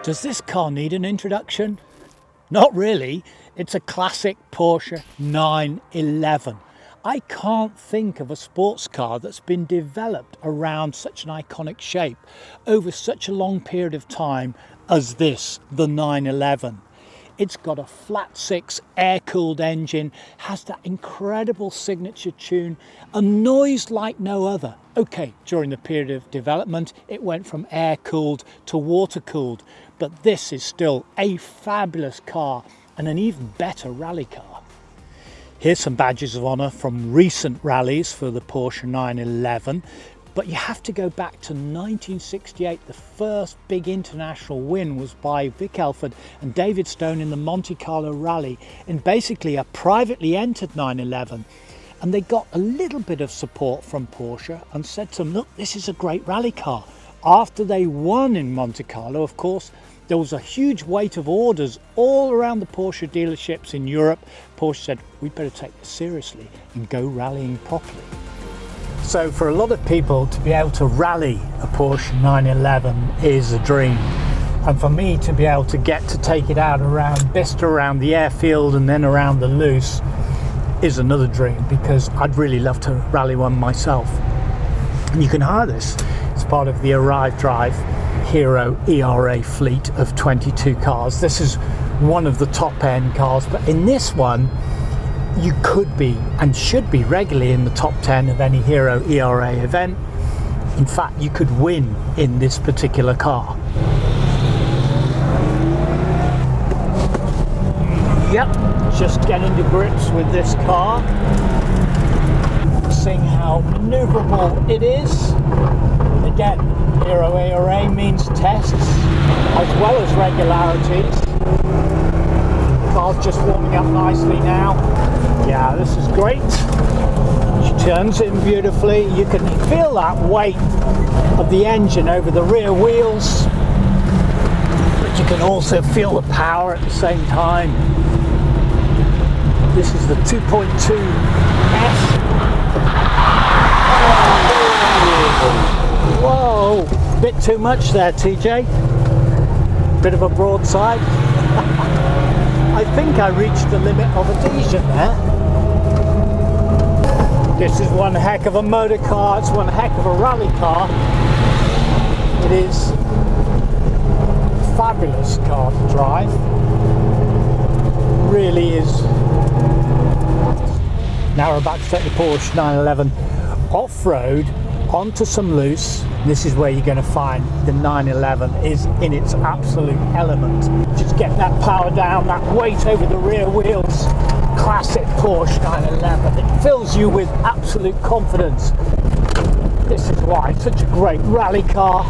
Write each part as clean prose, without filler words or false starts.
Does this car need an introduction? Not really. It's a classic Porsche 911. I can't think of a sports car that's been developed around such an iconic shape over such a long period of time as this, the 911. It's got a flat six air-cooled engine, has that incredible signature tune, a noise like no other. Okay, during the period of development, it went from air-cooled to water-cooled, but this is still a fabulous car and an even better rally car. Here's some badges of honour from recent rallies for the Porsche 911. But you have to go back to 1968. The first big international win was by Vic Elford and David Stone in the Monte Carlo Rally in basically a privately entered 911. And they got a little bit of support from Porsche and said to them, look, this is a great rally car. After they won in Monte Carlo, of course, there was a huge weight of orders all around the Porsche dealerships in Europe. Porsche said, we better take this seriously and go rallying properly. So for a lot of people to be able to rally a Porsche 911 is a dream. And for me to be able to get to take it out around Bicester, around the airfield and then around the Luce is another dream, because I'd really love to rally one myself. And you can hire this. It's part of the Arrive Drive Hero ERA fleet of 22 cars. This is one of the top end cars, but in this one you could be and should be regularly in the top 10 of any Hero ERA event. In fact, you could win in this particular car. Yep, just getting to grips with this car, seeing how maneuverable it is. Again, Hero ERA means tests as well as regularities. The car's just warming up nicely now. Yeah, this is great. She turns in beautifully. You can feel that weight of the engine over the rear wheels, but you can also feel the power at the same time. This is the 2.2 S. Whoa, bit too much there, TJ. Bit of a broadside. I think I reached the limit of adhesion there. This is one heck of a motor car, it's one heck of a rally car. It is a fabulous car to drive. Really is. Now we're about to take the Porsche 911 off-road onto some Luce. This is where you're going to find the 911 is in its absolute element. Just get that power down, that weight over the rear wheels. Classic Porsche 911. It fills you with absolute confidence. This is why it's such a great rally car.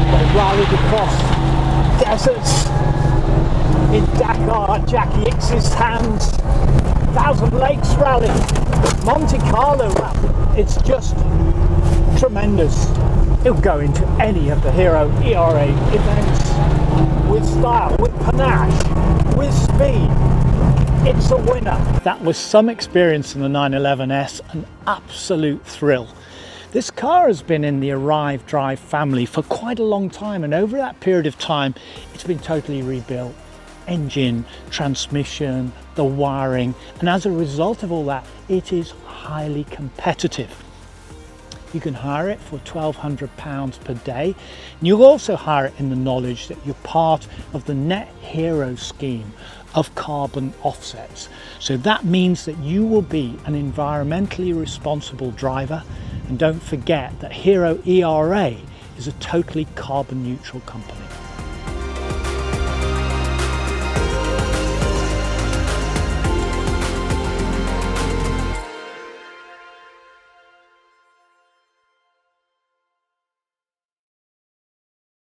They rallied across deserts in Dakar, Jackie Ickx's hands. Thousand Lakes Rally, Monte Carlo Rally. It's just tremendous. It'll go into any of the Hero ERA events with style, with panache, with speed. It's a winner. That was some experience in the 911S, an absolute thrill. This car has been in the Arrive Drive family for quite a long time, and over that period of time it's been totally rebuilt. Engine, transmission, the wiring, and as a result of all that, it is highly competitive. You can hire it for £1,200 per day, and you'll also hire it in the knowledge that you're part of the Net Hero scheme of carbon offsets. So that means that you will be an environmentally responsible driver, and don't forget that Hero ERA is a totally carbon neutral company.